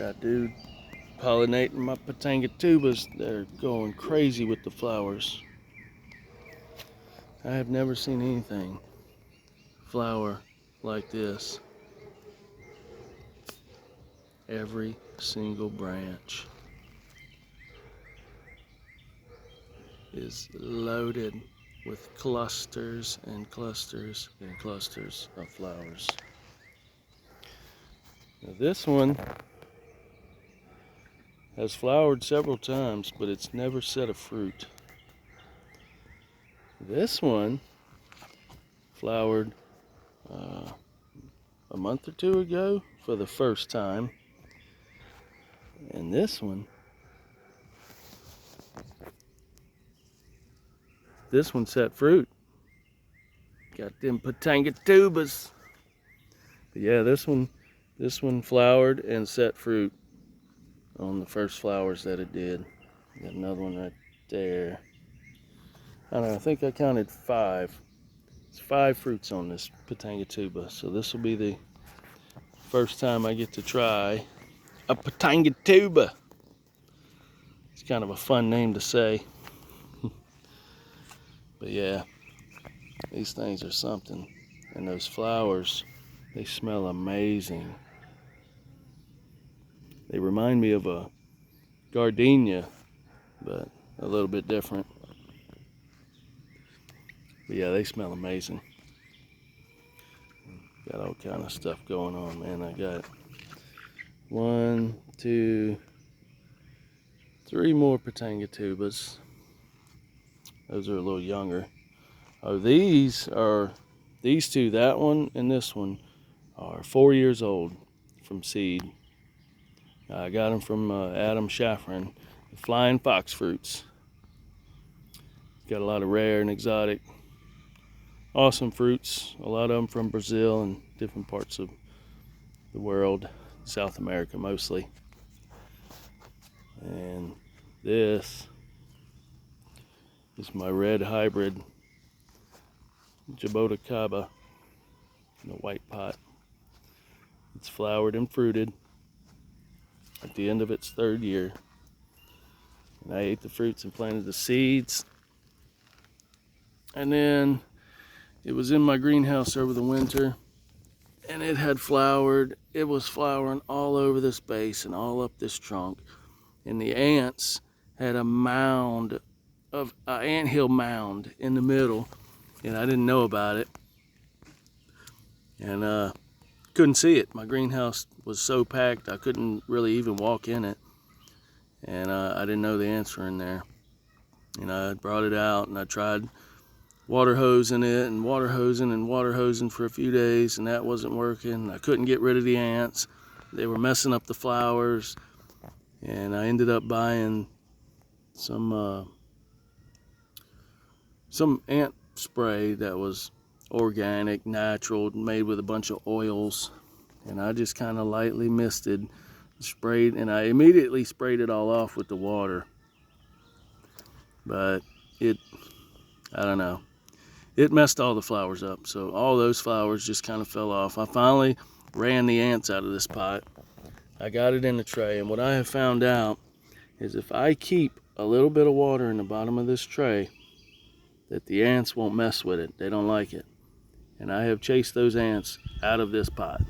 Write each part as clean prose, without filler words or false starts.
Got a dude pollinating my Patangatubas. They're going crazy with the flowers. I have never seen anything flower like this. Every single branch is loaded with clusters and clusters and clusters of flowers. Now this one has flowered several times, but it's never set a fruit. This one flowered a month or two ago for the first time. And this one set fruit. Got them Patangatubas. But yeah, this one flowered and set fruit on the first flowers that it did. Got another one right there. I don't know, I think I counted 5. It's 5 fruits on this Patangatuba. So this will be the first time I get to try a Patangatuba. It's kind of a fun name to say. But yeah, these things are something. And those flowers, they smell amazing. They remind me of a gardenia, but a little bit different. But yeah, they smell amazing. Got all kind of stuff going on, man. I got 1, 2, 3 more Patangatubas. Those are a little younger. Oh, these two, that one and this one, are 4 years old from seed. I got them from Adam Shaffron, the Flying Fox Fruits. Got a lot of rare and exotic, awesome fruits. A lot of them from Brazil and different parts of the world, South America mostly. And this is my red hybrid Jaboticaba in a white pot. It's flowered and fruited at the end of its 3rd year. And I ate the fruits and planted the seeds. And then it was in my greenhouse over the winter, and it had flowered. It was flowering all over this base and all up this trunk. And the ants had a mound of an anthill mound in the middle, and I didn't know about it. And couldn't see it. My greenhouse was so packed I couldn't really even walk in it. And I didn't know the ants were in there. And I brought it out and I tried water hosing it and water hosing for a few days, and that wasn't working. I couldn't get rid of the ants. They were messing up the flowers. And I ended up buying some ant spray that was organic, natural, made with a bunch of oils. And I just kind of lightly misted, sprayed, and I immediately sprayed it all off with the water. But I don't know, it messed all the flowers up. So all those flowers just kind of fell off. I finally ran the ants out of this pot. I got it in the tray, and what I have found out is if I keep a little bit of water in the bottom of this tray, that the ants won't mess with it. They don't like it. And I have chased those ants out of this pot.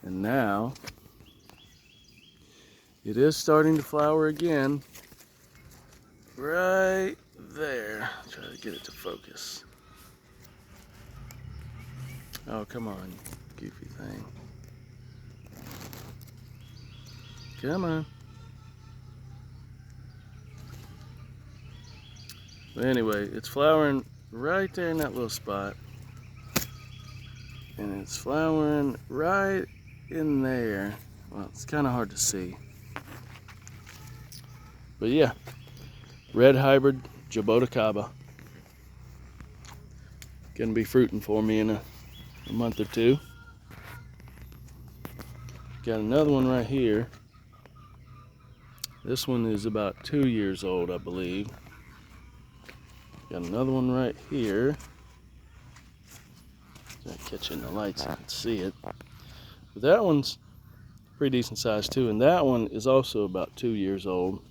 And now it is starting to flower again. Right there. Try to get it to focus. Oh, come on, goofy thing. Come on. But anyway, it's flowering right there in that little spot. And it's flowering right in there. Well, it's kind of hard to see. But yeah, red hybrid Jaboticaba. Gonna be fruiting for me in a month or 2. Got another one right here. This one is about 2 years old, I believe. Got another one right here. Not catching the lights, I can see it. But that one's pretty decent size too. And that one is also about 2 years old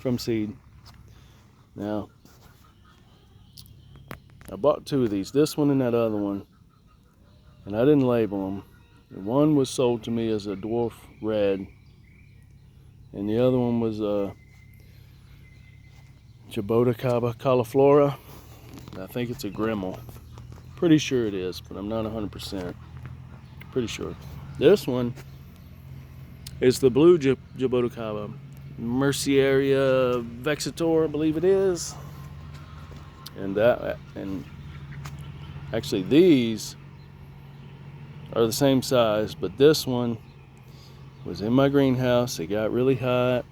from seed. Now, I bought 2 of these, this one and that other one, and I didn't label them. One was sold to me as a dwarf red, and the other one was a Jabotocaba cauliflora. I think it's a Grimmel. Pretty sure it is, but I'm not 100%. Pretty sure. This one is the blue Jabotocaba, Merceria vexator, I believe it is. And actually these are the same size, but this one was in my greenhouse. It got really hot.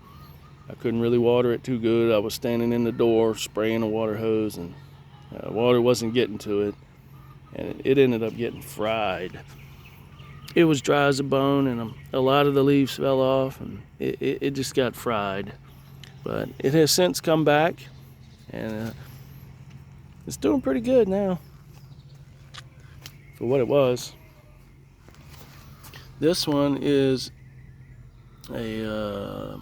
I couldn't really water it too good. I was standing in the door spraying a water hose, and water wasn't getting to it, and it ended up getting fried. It was dry as a bone, and a lot of the leaves fell off, and it just got fried. But it has since come back, and it's doing pretty good now for what it was. This one is I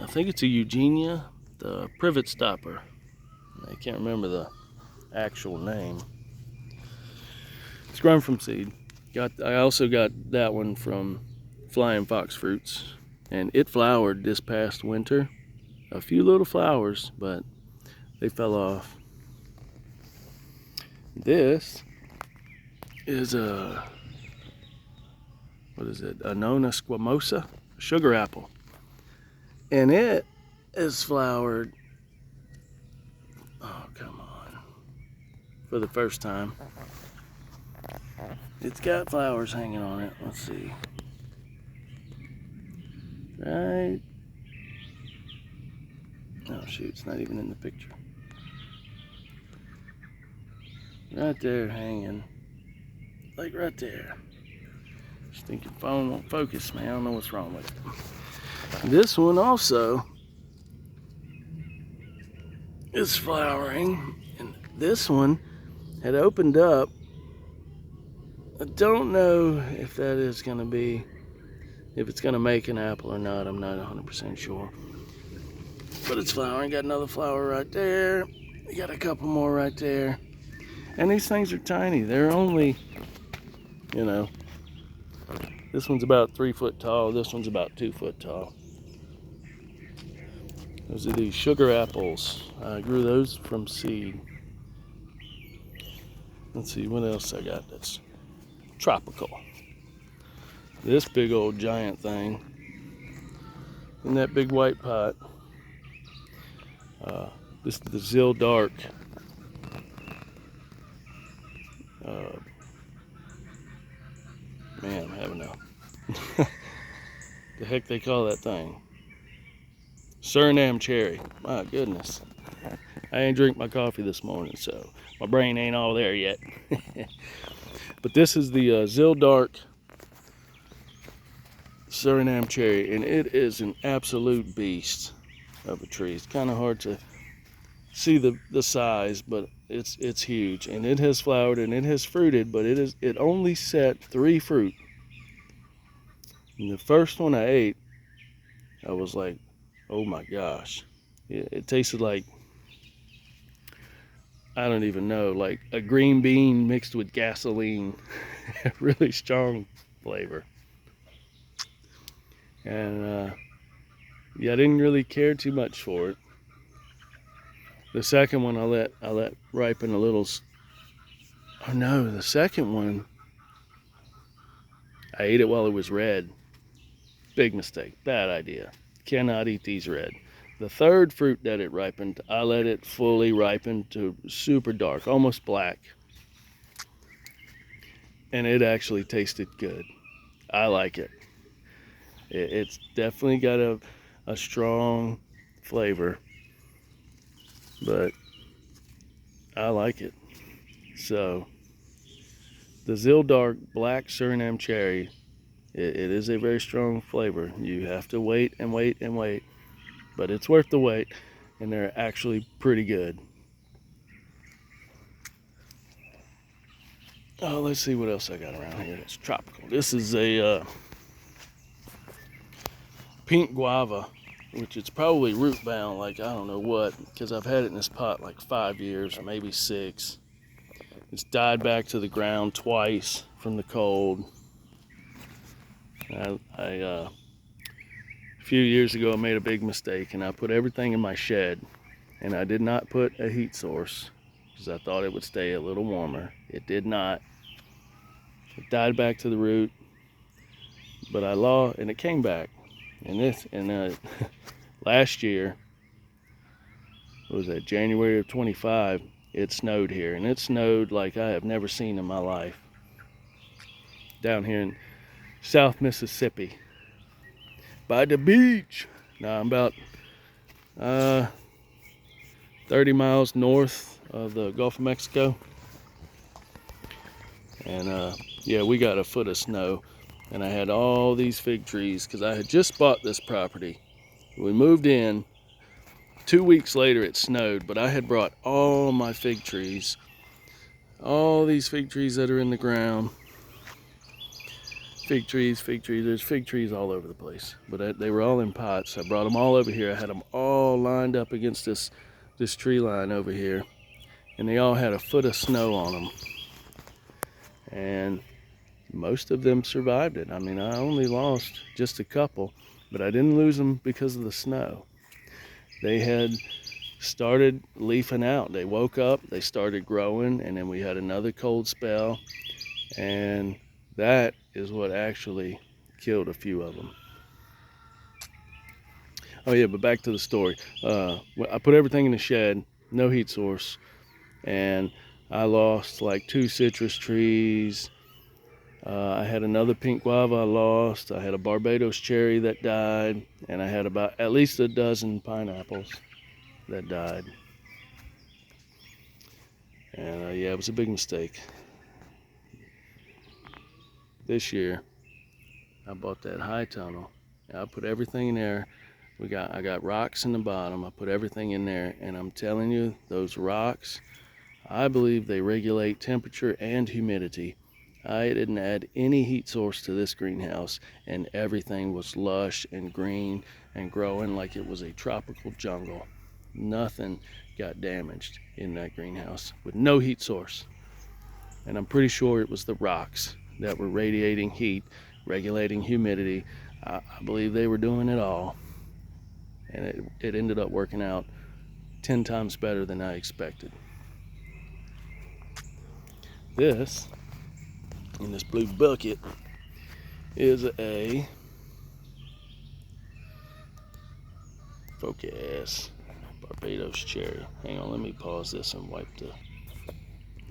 think it's a Eugenia, the privet stopper. I can't remember the actual name. It's grown from seed. I also got that one from Flying Fox Fruits, and it flowered this past winter. A few little flowers, but they fell off. This is what is it? Annona squamosa, sugar apple, and it is flowered. Oh, come on! For the first time. It's got flowers hanging on it. Let's see. Right. Oh shoot, it's not even in the picture. Right there hanging. Like right there. Stinking phone won't focus, man. I don't know what's wrong with it. This one also is flowering. And this one had opened up. I don't know if that is going to be, if it's going to make an apple or not. I'm not 100% sure. But it's flowering. Got another flower right there. We got a couple more right there. And these things are tiny. They're only, you know, this one's about 3 foot tall. This one's about 2 foot tall. Those are these sugar apples. I grew those from seed. Let's see what else I got that's tropical. This big old giant thing in that big white pot. This is the Zill Dark. Man, I'm having the heck they call that thing? Suriname cherry. My goodness. I ain't drink my coffee this morning, so my brain ain't all there yet. But this is the Zill Dark Suriname cherry, and it is an absolute beast of a tree. It's kind of hard to see the size, but it's huge, and it has flowered and it has fruited, but it only set 3 fruit. And the first one I ate, I was like, oh my gosh, it tasted like, I don't even know, like a green bean mixed with gasoline. Really strong flavor. And yeah, I didn't really care too much for it. The second one I let ripen a little. Oh no, the second one I ate it while it was red. Big mistake, bad idea. Cannot eat these red. The third fruit that it ripened, I let it fully ripen to super dark, almost black. And it actually tasted good. I like it. It's definitely got a strong flavor, but I like it. So the Zill Dark Black Suriname Cherry, it is a very strong flavor. You have to wait and wait and wait, but it's worth the wait, and they're actually pretty good. Oh, let's see what else I got around here that's tropical. This is a pink guava, which it's probably root bound, like I don't know what, because I've had it in this pot like 5 years, maybe 6. It's died back to the ground twice from the cold. A few years ago I made a big mistake and I put everything in my shed, and I did not put a heat source because I thought it would stay a little warmer. It did not. It died back to the root, but and it came back. And last year, what was that, January of 25, it snowed here, and it snowed like I have never seen in my life. Down here in South Mississippi, by the beach. Now I'm about 30 miles north of the Gulf of Mexico, and yeah, we got a foot of snow, and I had all these fig trees because I had just bought this property. We moved in. 2 weeks later it snowed, but I had brought all my fig trees, all these fig trees that are in the ground. Fig trees, there's fig trees all over the place, but they were all in pots. I brought them all over here. I had them all lined up against this tree line over here, and they all had a foot of snow on them, and most of them survived it. I mean, I only lost just a couple, but I didn't lose them because of the snow. They had started leafing out. They woke up, they started growing, and then we had another cold spell, and that is what actually killed a few of them. Oh yeah, but back to the story. I put everything in the shed, no heat source, and I lost like 2 citrus trees. I had another pink guava I lost. I had a Barbados cherry that died, and I had about at least a dozen pineapples that died. And yeah, it was a big mistake. This year, I bought that high tunnel. I put everything in there. I got rocks in the bottom. I put everything in there, and I'm telling you, those rocks, I believe they regulate temperature and humidity. I didn't add any heat source to this greenhouse, and everything was lush and green and growing like it was a tropical jungle. Nothing got damaged in that greenhouse with no heat source. And I'm pretty sure it was the rocks that were radiating heat, regulating humidity. I believe they were doing it all, and it ended up working out 10 times better than I expected. This, in this blue bucket, is a focus Barbados cherry. Hang on, let me pause this and wipe the,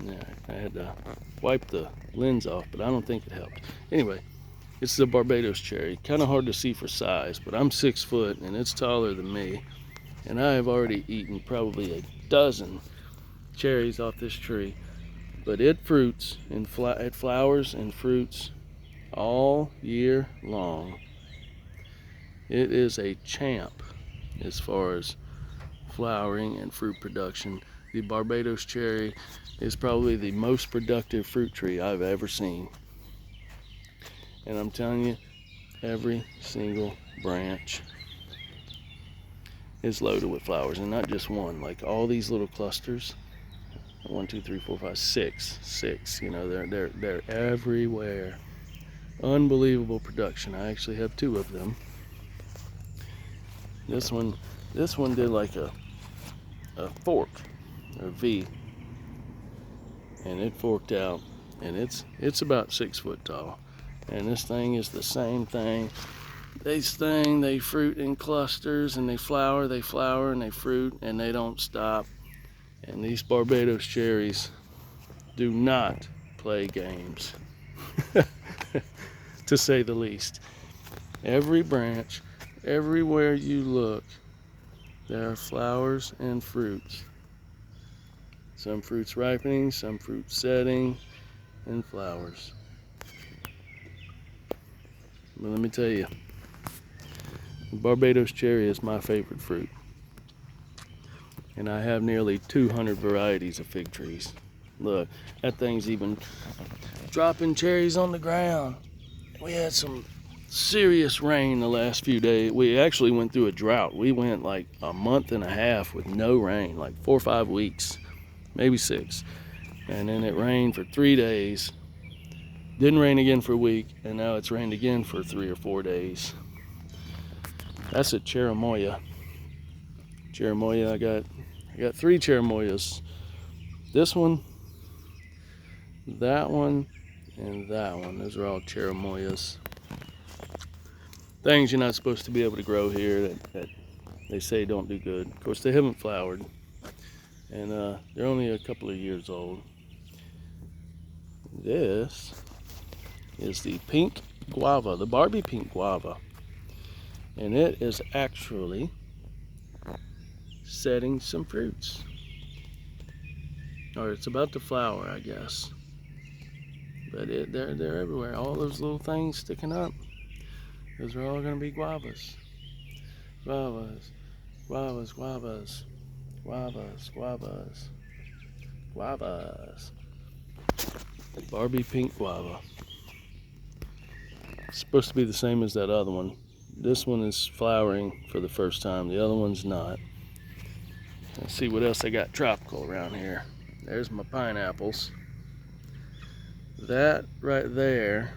yeah, I had to wipe the lens off, but I don't think it helped. Anyway, it's the Barbados cherry. Kind of hard to see for size, but I'm 6 foot and it's taller than me, and I have already eaten probably a dozen cherries off this tree. But it fruits and it flowers and fruits all year long. It is a champ as far as flowering and fruit production. The Barbados cherry is probably the most productive fruit tree I've ever seen. And I'm telling you, every single branch is loaded with flowers, and not just one, like all these little clusters. 1, 2, 3, 4, 5, 6. You know, they're everywhere. Unbelievable production. I actually have 2 of them. This one did like a fork, or V, and it forked out, and it's about 6 foot tall. And this thing is the same thing. They fruit in clusters, and they flower, and they fruit, and they don't stop. And these Barbados cherries do not play games, to say the least. Every branch, everywhere you look, there are flowers and fruits. Some fruits ripening, some fruits setting, and flowers. But let me tell you, Barbados cherry is my favorite fruit. And I have nearly 200 varieties of fig trees. Look, that thing's even dropping cherries on the ground. We had some serious rain the last few days. We actually went through a drought. We went like a month and a half with no rain, like 4 or 5 weeks, maybe 6. And then it rained for 3 days. Didn't rain again for a week, and now it's rained again for 3 or 4 days. That's a cherimoya. Cherimoya, I got 3 cherimoyas. This one, that one, and that one. Those are all cherimoyas. Things you're not supposed to be able to grow here that they say don't do good. Of course, they haven't flowered, and they're only a couple of years old. This is the pink guava, the Barbie pink guava, and it is actually setting some fruits, or it's about to flower, I guess. But they're everywhere. All those little things sticking up, those are all going to be guavas. Guavas, guavas, guavas, guavas, guavas, guavas. Barbie pink guava. It's supposed to be the same as that other one. This one is flowering for the first time. The other one's not. Let's see what else I got tropical around here. There's my pineapples. That right there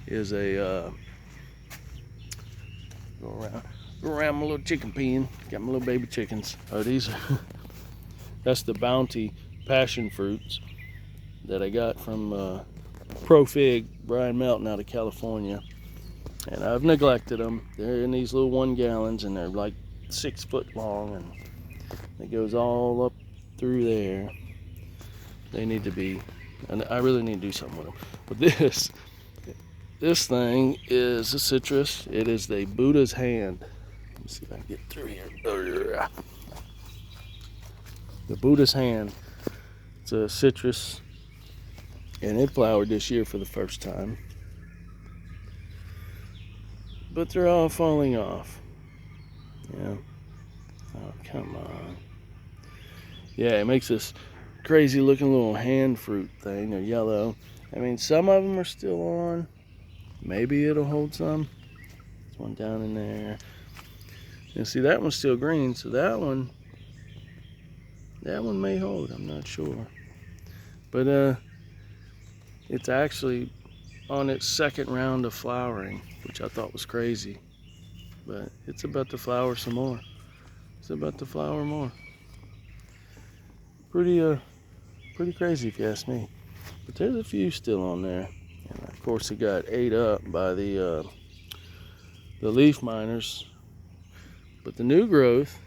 is a go around my little chicken pen. Got my little baby chickens. Oh, these are that's the Bounty passion fruits that I got from Pro Fig, Brian Melton out of California. And I've neglected them. They're in these little 1 gallons, and they're like 6 foot long, and it goes all up through there. They need to be, and I really need to do something with them. But this thing is a citrus. It is the Buddha's hand. Let me see if I can get through here. The Buddha's hand. It's a citrus, and it flowered this year for the first time. But they're all falling off. Yeah. Oh, come on. Yeah, it makes this crazy looking little hand fruit thing. They're yellow. I mean, some of them are still on. Maybe it'll hold some. There's one down in there. And see, that one's still green, so that one may hold. I'm not sure. But it's actually on its 2nd round of flowering, which I thought was crazy. But it's about to flower some more. It's about to flower more. Pretty crazy if you ask me. But there's a few still on there. And of course it got ate up by the leaf miners. But the new growth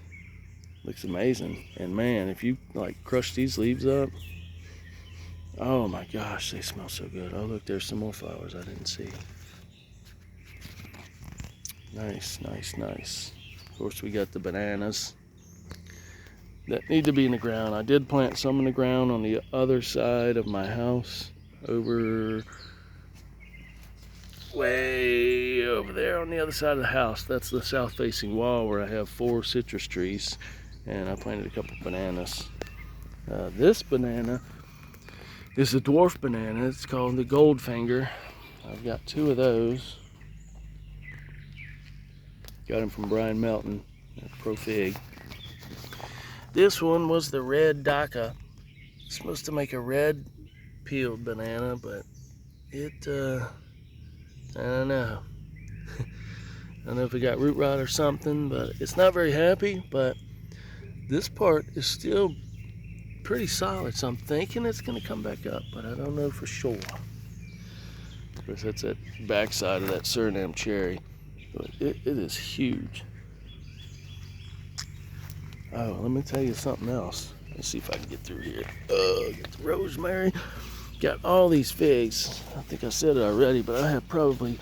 looks amazing. And man, if you like crush these leaves up, oh my gosh, they smell so good. Oh look, there's some more flowers I didn't see. Nice, nice, nice. Of course we got the bananas that need to be in the ground. I did plant some in the ground on the other side of my house, way over there on the other side of the house. That's the south facing wall where I have 4 citrus trees, and I planted a couple bananas. This banana is a dwarf banana. It's called the Goldfinger. I've got 2 of those. Got them from Brian Melton at Pro Fig. This one was the red Dhaka. It's supposed to make a red peeled banana, but it, I don't know. I don't know if it got root rot or something, but it's not very happy. But this part is still pretty solid, so I'm thinking it's going to come back up, but I don't know for sure. Of course, that's that backside of that Suriname cherry. But it is huge. Oh, let me tell you something else. Let's see if I can get through here. Get the rosemary. Got all these figs. I think I said it already, but I have probably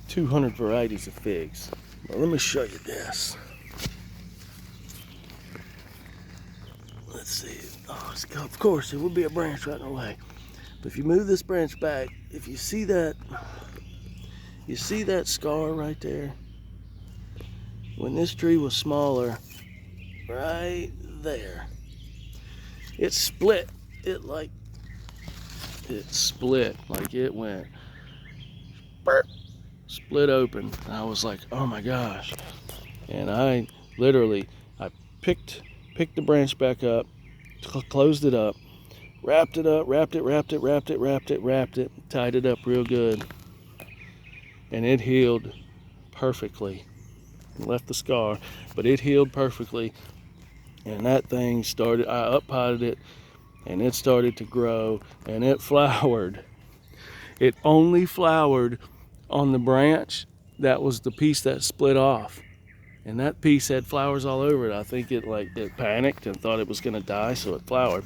200 varieties of figs. Well, let me show you this. Let's see. Oh, of course, there will be a branch right in the way. But if you move this branch back, if you see that scar right there? When this tree was smaller, right there, it split. It split, like it went burp, split open. And I was like, oh my gosh. And I literally, I picked the branch back up, closed it up, wrapped it up, wrapped it, tied it up real good. And it healed perfectly. Left the scar, but it healed perfectly. And that thing started, I up-potted it, and it started to grow, and it flowered. It only flowered on the branch that was the piece that split off. And that piece had flowers all over it. I think it panicked and thought it was gonna die, so it flowered.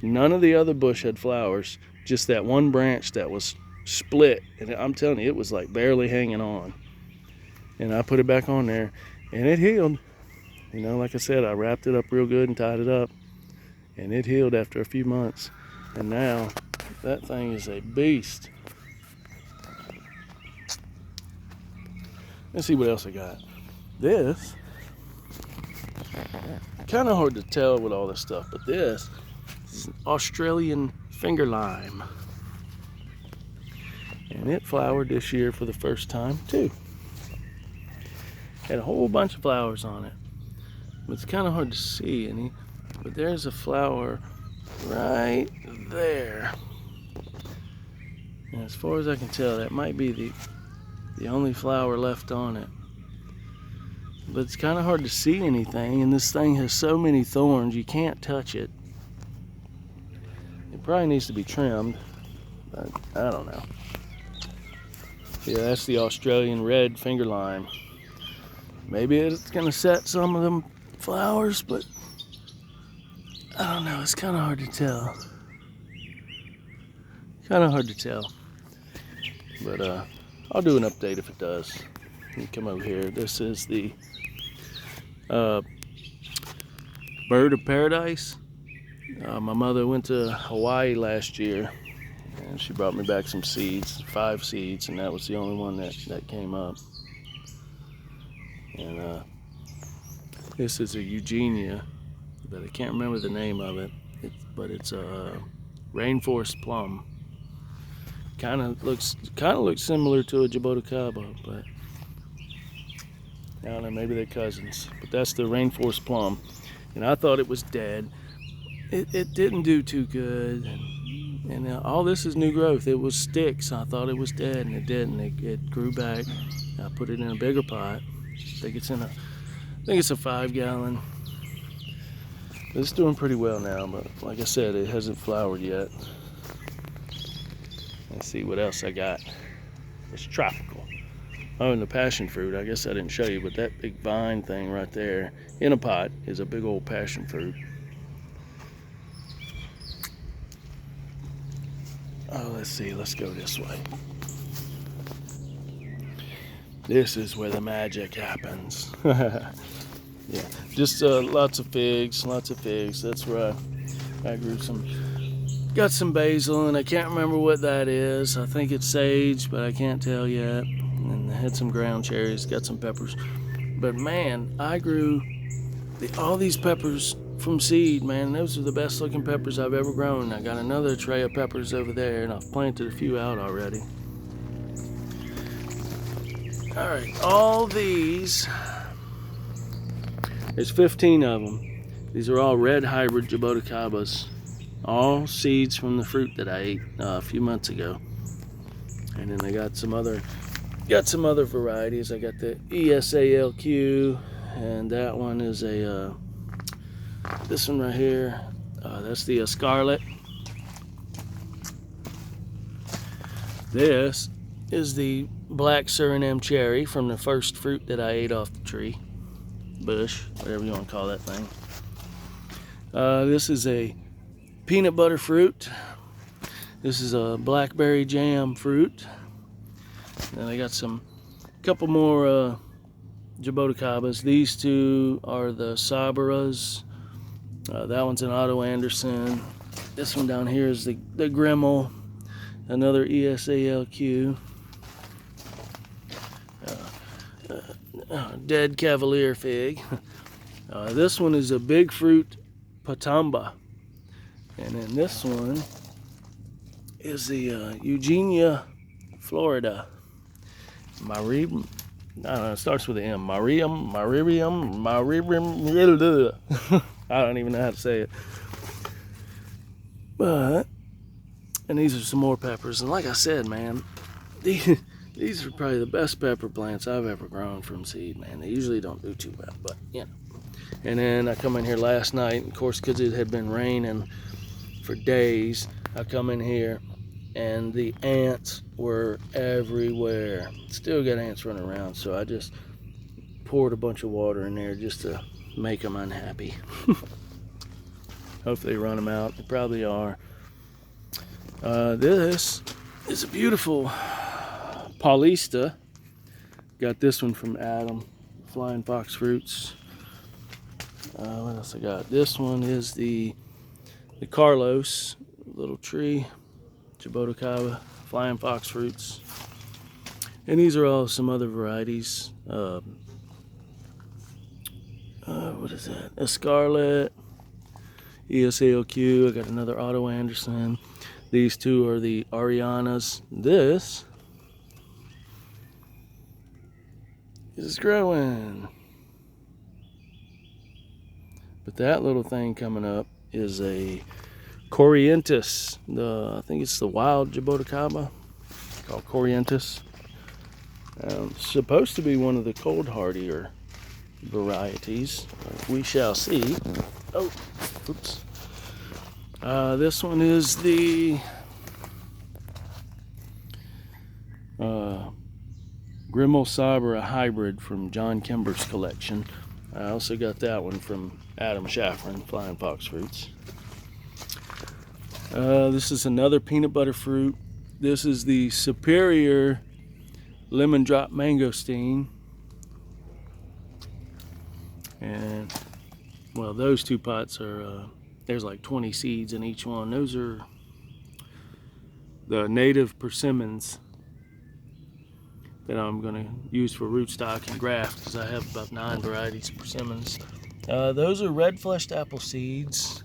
None of the other bush had flowers, just that one branch that was split. And I'm telling you, it was like barely hanging on. And I put it back on there, and it healed. You know, like I said, I wrapped it up real good and tied it up, and it healed after a few months. And now that thing is a beast. Let's see what else I got. This, kind of hard to tell with all this stuff, but this is an Australian finger lime. And it flowered this year for the first time too. Had a whole bunch of flowers on it. It's kind of hard to see any, but there's a flower right there. And as far as I can tell, that might be the only flower left on it. But it's kind of hard to see anything, and this thing has so many thorns, you can't touch it. It probably needs to be trimmed, but I don't know. Yeah, that's the Australian red finger lime. Maybe it's gonna set some of them flowers, but I don't know, it's kind of hard to tell. But I'll do an update if it does. You come over here. This is the bird of paradise. My mother went to Hawaii last year, and she brought me back some seeds, 5 seeds, and that was the only one that came up. And this is a Eugenia, but I can't remember the name of it. But it's a rainforest plum. Kind of looks similar to a Jabotacaba, but I don't know, maybe they're cousins. But that's the rainforest plum, and I thought it was dead. It didn't do too good, and all this is new growth. It was sticks. I thought it was dead, and it didn't. It grew back. I put it in a bigger pot. I think it's a 5-gallon. It's doing pretty well now, but like I said, it hasn't flowered yet. Let's see what else I got. It's tropical. Oh, and the passion fruit, I guess I didn't show you, but that big vine thing right there in a pot is a big old passion fruit. Oh, let's see, let's go this way. This is where the magic happens. Yeah, just lots of figs. That's where I grew some. Got some basil, and I can't remember what that is. I think it's sage, but I can't tell yet. And I had some ground cherries, got some peppers. But man, I grew all these peppers from seed, man. Those are the best looking peppers I've ever grown. I got another tray of peppers over there, and I've planted a few out already. All right, all these, there's 15 of them. These are all red hybrid Jabotacabas. All seeds from the fruit that I ate a few months ago. And then I got some other varieties. I got the ESALQ, and that one is this one right here. That's the Scarlet. This is the black Suriname cherry from the first fruit that I ate off the tree. Bush, whatever you want to call that thing. This is a peanut butter fruit. This is a blackberry jam fruit. And I got couple more Jabotacabas. These two are the Sabaras. That one's an Otto Anderson. This one down here is the Grimmel, another ESALQ. Dead Cavalier fig. This one is a big fruit Patamba. And then this one is the Eugenia Florida. Marib. I don't know, it starts with an M. Marium. I don't even know how to say it. But, and these are some more peppers. And like I said, man, these are probably the best pepper plants I've ever grown from seed, man. They usually don't do too well, but you know. And then I come in here last night, of course, because it had been raining for days. I come in here and the ants were everywhere. Still got ants running around, so I just poured a bunch of water in there just to make them unhappy. Hopefully they run them out. They probably are. This is a beautiful Paulista. Got this one from Adam, Flying Fox Fruits. What else I got? This one is the Carlos, little tree, Jabotacaba, Flying Fox Fruits. And these are all some other varieties. What is that? A Scarlet, ESALQ. I got another Otto Anderson. These two are the Arianas. This is growing. But that little thing coming up is a Corrientis. I think it's the wild Jabotacaba called Corrientis. Supposed to be one of the cold hardier varieties. We shall see. Oh, oops. This one is the Grimmel Sabra hybrid from John Kimber's collection. I also got that one from Adam Schafferin, Flying Fox Fruits. This is another peanut butter fruit. This is the Superior Lemon Drop Mangosteen. And, well, those two pots are, there's like 20 seeds in each one. Those are the native persimmons that I'm going to use for rootstock and graft, because I have about 9 varieties of persimmons. Those are red fleshed apple seeds.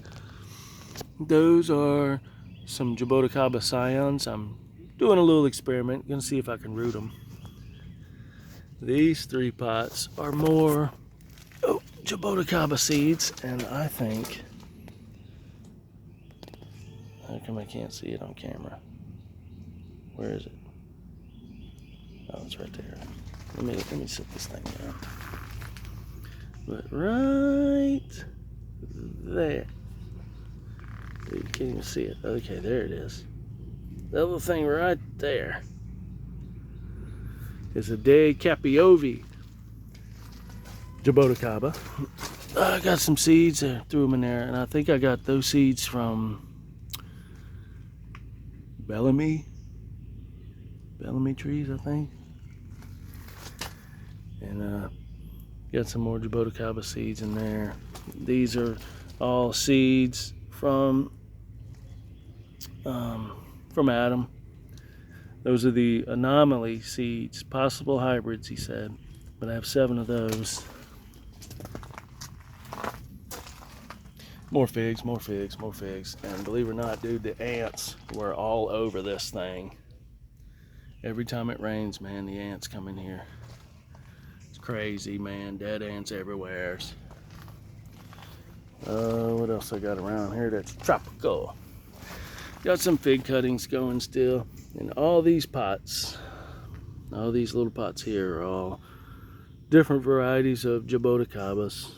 Those are some Jabotacaba scions. I'm doing a little experiment, gonna see if I can root them. These 3 pots are more Jabotacaba seeds, and I think, how come I can't see it on camera? Where is it? Oh, it's right there. Let me set this thing down. But right there. You can't even see it. Okay, there it is. That little thing right there is a De Capiovi Jabotacaba. I got some seeds, I threw them in there, and I think I got those seeds from Bellamy trees, I think. And got some more Jabotacaba seeds in there. These are all seeds from Adam. Those are the anomaly seeds, possible hybrids, he said. But I have 7 of those. More figs, more figs, more figs. And believe it or not, dude, the ants were all over this thing. Every time it rains, man, the ants come in here. It's crazy, man. Dead ants everywhere. What else I got around here that's tropical? Got some fig cuttings going still. And all these pots, all these little pots here are all different varieties of Jabotacabas.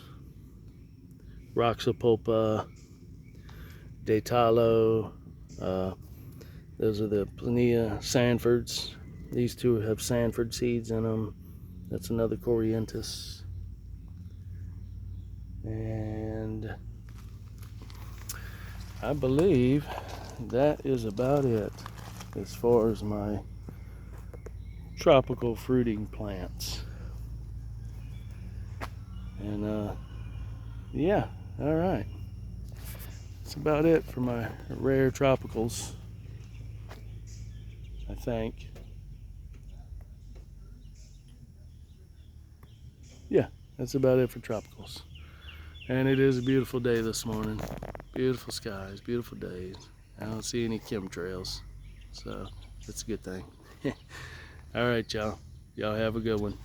Roxapulpa, Detalo, those are the Plania Sanfords. These two have Sanford seeds in them. That's another Corrientis. And I believe that is about it as far as my tropical fruiting plants. And yeah, all right. That's about it for my rare tropicals, I think. Yeah, that's about it for tropicals. And it is a beautiful day this morning. Beautiful skies, beautiful days. I don't see any chemtrails, so that's a good thing. All right, y'all. Y'all have a good one.